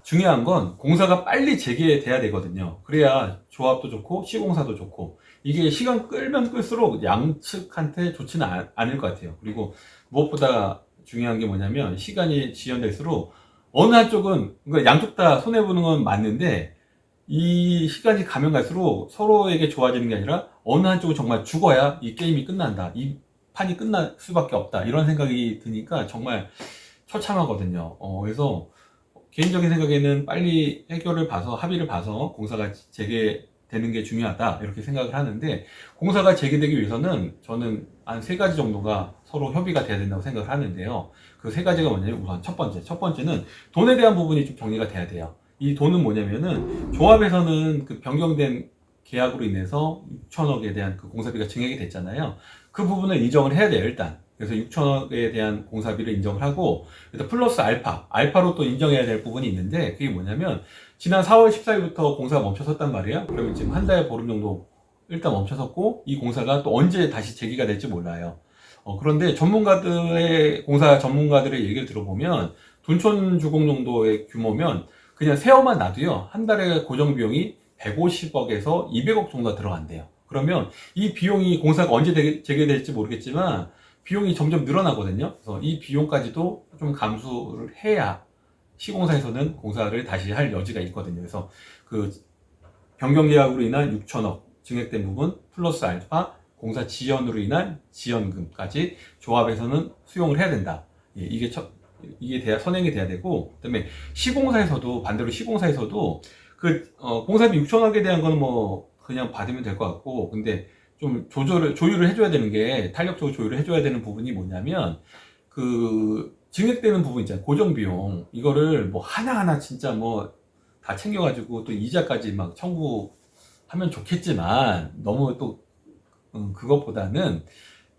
중요한 건 공사가 빨리 재개돼야 되거든요. 그래야 조합도 좋고 시공사도 좋고, 이게 시간 끌면 끌수록 양측한테 좋지는 않을 것 같아요. 그리고 무엇보다 중요한 게 뭐냐면, 시간이 지연될수록 어느 한쪽은, 그러니까 양쪽 다 손해보는 건 맞는데, 이 시간이 가면 갈수록 서로에게 좋아지는 게 아니라 어느 한쪽은 정말 죽어야 이 게임이 끝난다, 이 판이 끝날 수밖에 없다, 이런 생각이 드니까 정말 처참하거든요. 그래서 개인적인 생각에는 빨리 해결을 봐서, 합의를 봐서 공사가 재개되는 게 중요하다, 이렇게 생각을 하는데, 공사가 재개되기 위해서는 저는 한 세 가지 정도가 서로 협의가 돼야 된다고 생각을 하는데요. 그 세 가지가 뭐냐면, 우선 첫 번째는 돈에 대한 부분이 좀 정리가 돼야 돼요. 이 돈은 뭐냐면은, 조합에서는 그 변경된 계약으로 인해서 6천억에 대한 그 공사비가 증액이 됐잖아요. 그 부분을 인정을 해야 돼요, 일단. 그래서 6천억에 대한 공사비를 인정을 하고, 그래서 플러스 알파로 또 인정해야 될 부분이 있는데, 그게 뭐냐면, 지난 4월 14일부터 공사가 멈춰섰단 말이에요. 그러면 지금 한 달 보름 정도 일단 멈춰섰고, 이 공사가 또 언제 다시 재개가 될지 몰라요. 그런데 공사 전문가들의 얘기를 들어보면, 둔촌 주공 정도의 규모면 그냥 세어만 놔도요, 한 달에 고정 비용이 150억에서 200억 정도가 들어간대요. 그러면 이 비용이, 공사가 언제 재개될지 모르겠지만 비용이 점점 늘어나거든요. 그래서 이 비용까지도 좀 감수를 해야 시공사에서는 공사를 다시 할 여지가 있거든요. 그래서 그 변경 계약으로 인한 6천억 증액된 부분 플러스 알파, 공사 지연으로 인한 지연금까지 조합에서는 수용을 해야 된다. 예, 이게 선행이 돼야 되고, 그다음에 반대로 시공사에서도 공사비 6천억에 대한 거는 뭐 그냥 받으면 될 것 같고, 근데 좀 조율을 해줘야 되는 게, 탄력적으로 조율을 해줘야 되는 부분이 뭐냐면, 그 증액되는 부분 있잖아요. 고정비용, 이거를 뭐 하나하나 진짜 뭐 다 챙겨가지고 또 이자까지 막 청구하면 좋겠지만, 너무 또 그것보다는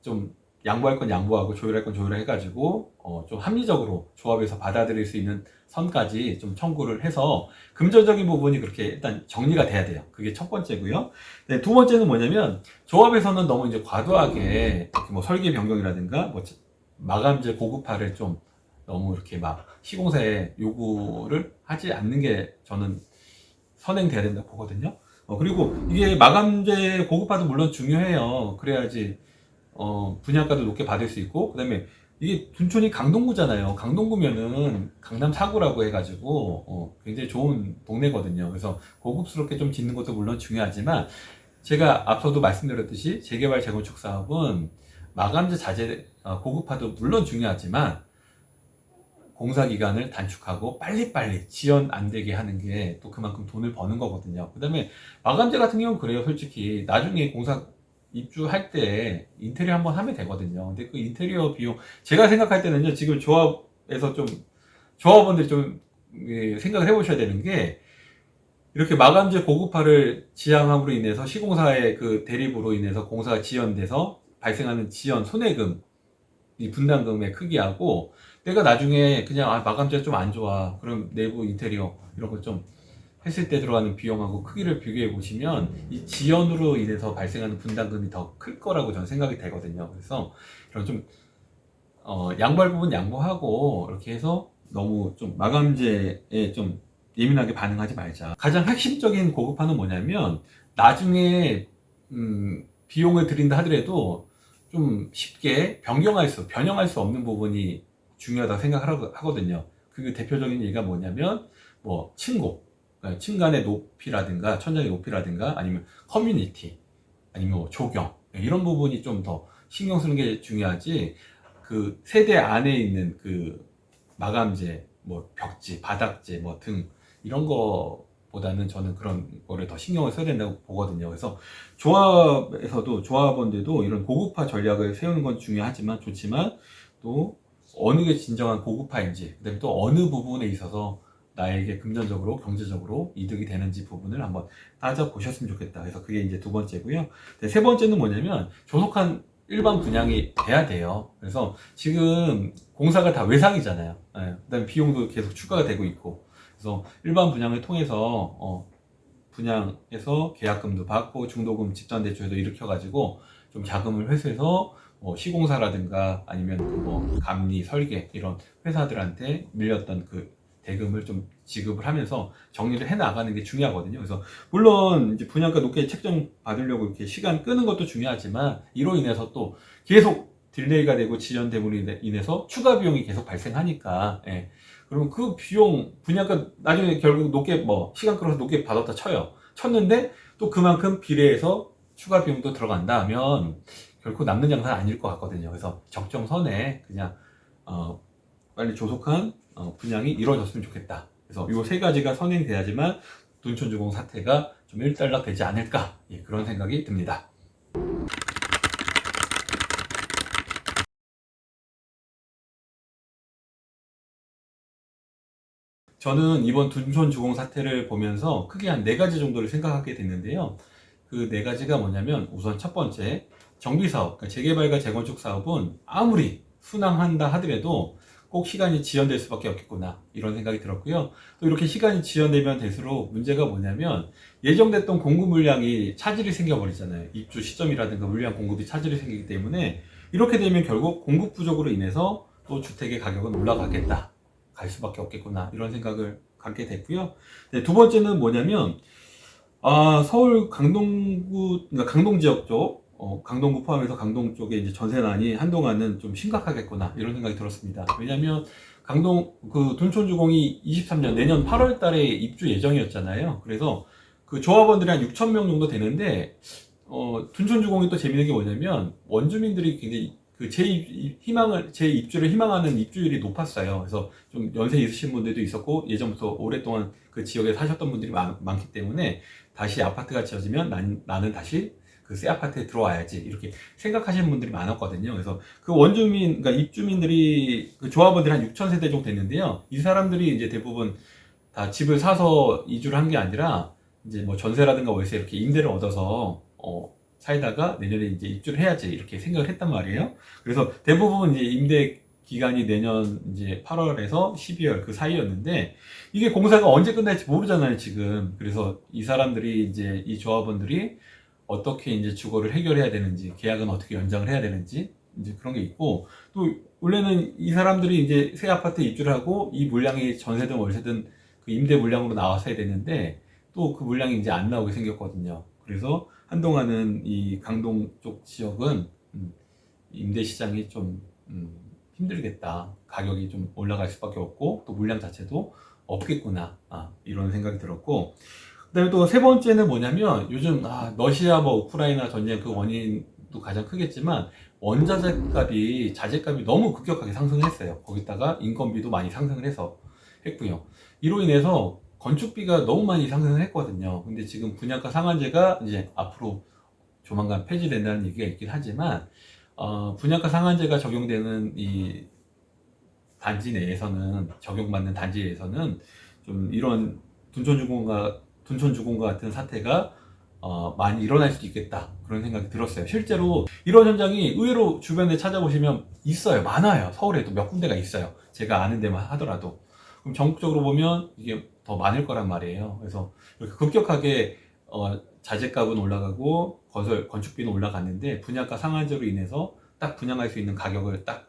좀 양보할 건 양보하고 조율할 건 조율해가지고 좀 합리적으로 조합에서 받아들일 수 있는 선까지 좀 청구를 해서 금전적인 부분이 그렇게 일단 정리가 돼야 돼요. 그게 첫 번째고요. 네, 두 번째는 뭐냐면, 조합에서는 너무 이제 과도하게 뭐 설계 변경이라든가 뭐 마감재 고급화를 좀 너무 이렇게 막 시공사에 요구를 하지 않는 게 저는 선행돼야 된다고 보거든요. 그리고 이게 마감재 고급화도 물론 중요해요. 그래야지 분양가도 높게 받을 수 있고, 그 다음에 이게 둔촌이 강동구잖아요. 강동구면은 강남 4구라고 해가지고 굉장히 좋은 동네거든요. 그래서 고급스럽게 좀 짓는 것도 물론 중요하지만, 제가 앞서도 말씀드렸듯이 재개발 재건축 사업은 마감재 자재 고급화도 물론 중요하지만, 공사 기간을 단축하고 빨리빨리 지연 안 되게 하는 게 또 그만큼 돈을 버는 거거든요. 그 다음에 마감재 같은 경우는 그래요. 솔직히 나중에 공사 입주할 때 인테리어 한번 하면 되거든요. 근데 그 인테리어 비용, 제가 생각할 때는요, 지금 조합원들이 좀 생각을 해보셔야 되는 게, 이렇게 마감재 고급화를 지향함으로 인해서 시공사의 그 대립으로 인해서 공사가 지연돼서 발생하는 지연 손해금, 이 분담금의 크기하고, 내가 나중에 그냥 마감재가 좀 안 좋아, 그럼 내부 인테리어 이런 거 좀 했을 때 들어가는 비용하고 크기를 비교해 보시면, 이 지연으로 인해서 발생하는 분담금이 더 클 거라고 저는 생각이 되거든요. 그래서 이런 좀 양보할 부분 양보하고, 이렇게 해서 너무 좀 마감재에 좀 예민하게 반응하지 말자. 가장 핵심적인 고급화는 뭐냐면, 나중에 비용을 들인다 하더라도 좀 쉽게 변형할 수 없는 부분이 중요하다고 생각을 하거든요. 그 대표적인 예가 뭐냐면, 뭐 그러니까 층간의 높이라든가 천장의 높이라든가, 아니면 커뮤니티, 아니면 뭐 조경, 이런 부분이 좀 더 신경 쓰는 게 중요하지, 그 세대 안에 있는 그 마감재, 뭐 벽지, 바닥재, 뭐 등, 이런 거보다는 저는 그런 거를 더 신경을 써야 된다고 보거든요. 그래서 조합원들도 이런 고급화 전략을 세우는 건 좋지만, 또 어느 게 진정한 고급화인지, 그다음에 또 어느 부분에 있어서 나에게 금전적으로, 경제적으로 이득이 되는지 부분을 한번 따져보셨으면 좋겠다. 그래서 그게 이제 두 번째고요. 네, 세 번째는 뭐냐면, 조속한 일반 분양이 돼야 돼요. 그래서 지금 공사가 다 외상이잖아요. 그다음에 비용도 계속 추가가 되고 있고, 그래서 일반 분양을 통해서 분양해서 계약금도 받고 중도금 집단대출도 일으켜가지고 좀 자금을 회수해서 시공사라든가 아니면 그 뭐 감리 설계 이런 회사들한테 밀렸던 그 대금을 좀 지급을 하면서 정리를 해 나가는 게 중요하거든요. 그래서 물론 이제 분양가 높게 책정 받으려고 이렇게 시간 끄는 것도 중요하지만 이로 인해서 또 계속 딜레이가 되고 지연됨으로 인해서 추가 비용이 계속 발생하니까, 예. 그러면 그 비용 분양가 나중에 결국 높게 뭐 시간 끌어서 높게 받았다 쳐요. 쳤는데 또 그만큼 비례해서 추가 비용도 들어간다 하면 결코 남는 장사는 아닐 것 같거든요. 그래서 적정선에 그냥 빨리 조속한 분양이 이루어졌으면 좋겠다. 그래서 이 세 가지가 선행돼야지만 둔촌주공 사태가 좀 일단락 되지 않을까, 예, 그런 생각이 듭니다. 저는 이번 둔촌주공 사태를 보면서 크게 한 4가지 정도를 생각하게 됐는데요. 그 4가지가 뭐냐면, 우선 첫 번째, 정비사업, 그러니까 재개발과 재건축 사업은 아무리 순항한다 하더라도 꼭 시간이 지연될 수밖에 없겠구나, 이런 생각이 들었고요. 또 이렇게 시간이 지연되면 될수록 문제가 뭐냐면, 예정됐던 공급 물량이 차질이 생겨버리잖아요. 입주 시점이라든가 물량 공급이 차질이 생기기 때문에 이렇게 되면 결국 공급 부족으로 인해서 또 주택의 가격은 올라가겠다, 갈 수밖에 없겠구나, 이런 생각을 갖게 됐고요. 네, 두 번째는 뭐냐면, 서울 강동구, 그러니까 강동 지역 쪽, 강동구 포함해서 강동 쪽에 이제 전세난이 한동안은 좀 심각하겠구나, 이런 생각이 들었습니다. 왜냐면 강동 그 둔촌주공이 23년 내년 8월 달에 입주 예정이었잖아요. 그래서 그 조합원들이 한 6천 명 정도 되는데, 둔촌주공이 또 재밌는 게 뭐냐면 원주민들이 굉장히 그 재입주를 희망하는 입주율이 높았어요. 그래서 좀 연세 있으신 분들도 있었고, 예전부터 오랫동안 그 지역에 사셨던 분들이 많기 때문에 다시 아파트가 지어지면 나는 다시 그 새 아파트에 들어와야지, 이렇게 생각하시는 분들이 많았거든요. 그래서 그 원주민, 그러니까 입주민들이, 그 조합원들이 한 6천 세대 정도 됐는데요. 이 사람들이 이제 대부분 다 집을 사서 이주를 한 게 아니라 이제 뭐 전세라든가 월세 이렇게 임대를 얻어서 살다가 내년에 이제 입주를 해야지, 이렇게 생각을 했단 말이에요. 그래서 대부분 이제 임대 기간이 내년 이제 8월에서 12월 그 사이였는데, 이게 공사가 언제 끝날지 모르잖아요, 지금. 그래서 이 사람들이 이제 이 조합원들이 어떻게 이제 주거를 해결해야 되는지, 계약은 어떻게 연장을 해야 되는지, 이제 그런 게 있고, 또 원래는 이 사람들이 이제 새 아파트에 입주를 하고 이 물량이 전세든 월세든 그 임대 물량으로 나왔어야 되는데, 또 그 물량이 이제 안 나오게 생겼거든요. 그래서 한동안은 이 강동 쪽 지역은 임대 시장이 좀 힘들겠다, 가격이 좀 올라갈 수밖에 없고 또 물량 자체도 없겠구나, 이런 생각이 들었고, 그다음에 또 세 번째는 뭐냐면, 요즘 러시아 뭐 우크라이나 전쟁 그 원인도 가장 크겠지만 자재값이 너무 급격하게 상승했어요. 거기다가 인건비도 많이 상승을 해서 했고요. 이로 인해서 건축비가 너무 많이 상승을 했거든요. 근데 지금 분양가 상한제가 이제 앞으로 조만간 폐지된다는 얘기가 있긴 하지만, 분양가 상한제가 적용되는 이 단지 내에서는, 적용받는 단지에서는 좀 이런 둔촌주공과 같은 사태가 많이 일어날 수도 있겠다, 그런 생각이 들었어요. 실제로 이런 현장이 의외로 주변에 찾아보시면 있어요. 많아요. 서울에도 몇 군데가 있어요. 제가 아는 데만 하더라도. 그럼 전국적으로 보면 이게 더 많을 거란 말이에요. 그래서 이렇게 급격하게 자재값은 올라가고 건축비는 올라갔는데, 분양가 상한제로 인해서 딱 분양할 수 있는 가격을 딱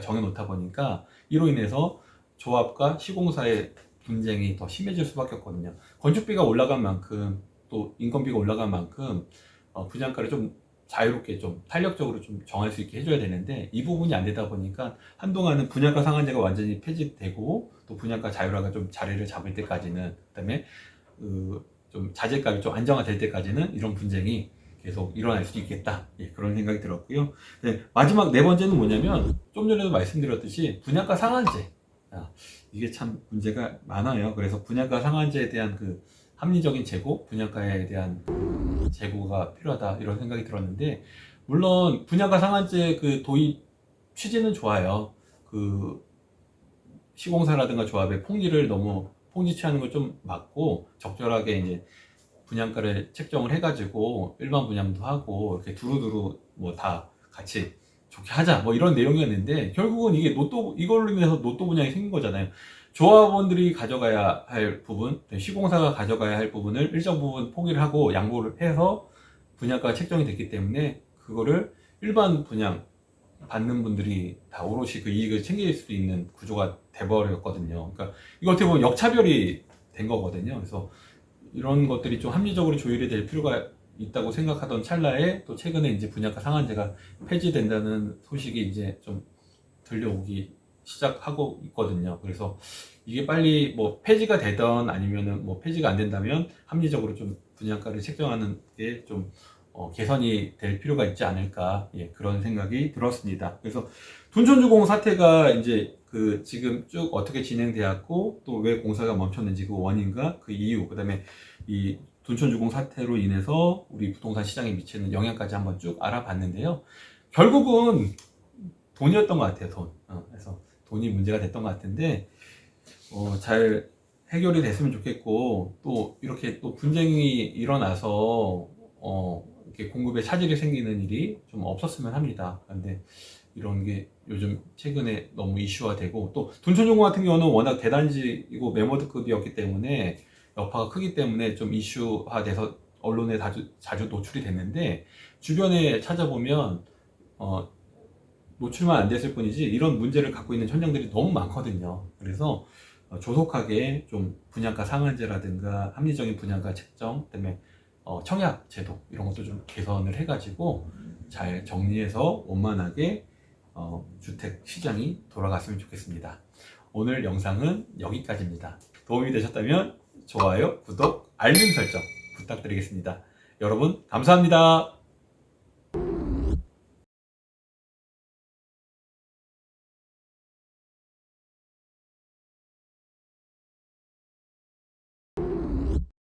정해 놓다 보니까 이로 인해서 조합과 시공사의 분쟁이 더 심해질 수밖에 없거든요. 건축비가 올라간 만큼 또 인건비가 올라간 만큼 분양가를 좀 자유롭게, 좀 탄력적으로 좀 정할 수 있게 해줘야 되는데, 이 부분이 안 되다 보니까 한동안은 분양가 상한제가 완전히 폐지되고 또 분양가 자율화가 좀 자리를 잡을 때까지는, 그다음에 좀 자재값이 좀 안정화될 때까지는 이런 분쟁이 계속 일어날 수도 있겠다, 예, 그런 생각이 들었고요. 네, 마지막 네 번째는 뭐냐면, 좀 전에도 말씀드렸듯이 분양가 상한제, 이게 참 문제가 많아요. 그래서 분양가 상한제에 대한 그 합리적인 재고, 분양가에 대한 재고가 필요하다, 이런 생각이 들었는데, 물론 분양가 상한제 그 도입 취지는 좋아요. 그 시공사라든가 조합의 폭리 취하는 걸 좀 막고 적절하게 이제 분양가를 책정을 해가지고 일반 분양도 하고 이렇게 두루두루 뭐 다 같이 좋게 하자, 뭐 이런 내용이었는데, 결국은 이걸로 인해서 노또 분양이 생긴 거잖아요. 조합원들이 가져가야 할 부분, 시공사가 가져가야 할 부분을 일정 부분 포기를 하고 양보를 해서 분양가가 책정이 됐기 때문에, 그거를 일반 분양, 받는 분들이 다 오롯이 그 이익을 챙길 수 있는 구조가 돼버렸거든요. 그러니까 이거 어떻게 보면 역차별이 된 거거든요. 그래서 이런 것들이 좀 합리적으로 조율이 될 필요가 있다고 생각하던 찰나에 또 최근에 이제 분양가 상한제가 폐지된다는 소식이 이제 좀 들려오기 시작하고 있거든요. 그래서 이게 빨리 뭐 폐지가 되던 아니면은 뭐 폐지가 안 된다면 합리적으로 좀 분양가를 책정하는 게 좀 개선이 될 필요가 있지 않을까, 예, 그런 생각이 들었습니다. 그래서 둔촌주공 사태가 이제 그 지금 쭉 어떻게 진행되었고 또 왜 공사가 멈췄는지 그 원인과 그 이유, 그다음에 이 둔촌주공 사태로 인해서 우리 부동산 시장에 미치는 영향까지 한번 쭉 알아봤는데요. 결국은 돈이었던 것 같아요, 돈. 그래서 돈이 문제가 됐던 것 같은데, 잘 해결이 됐으면 좋겠고, 또 이렇게 또 분쟁이 일어나서, 이렇게 공급에 차질이 생기는 일이 좀 없었으면 합니다. 근데 이런 게 요즘 최근에 너무 이슈화되고, 또 둔촌용고 같은 경우는 워낙 대단지이고 메모드급이었기 때문에 여파가 크기 때문에 좀 이슈화돼서 언론에 자주 노출이 됐는데, 주변에 찾아보면 노출만 안 됐을 뿐이지 이런 문제를 갖고 있는 현장들이 너무 많거든요. 그래서 조속하게 좀 분양가 상한제라든가 합리적인 분양가 책정, 그다음에 청약 제도 이런 것도 좀 개선을 해가지고 잘 정리해서 원만하게 주택 시장이 돌아갔으면 좋겠습니다. 오늘 영상은 여기까지입니다. 도움이 되셨다면 좋아요, 구독, 알림 설정 부탁드리겠습니다. 여러분 감사합니다.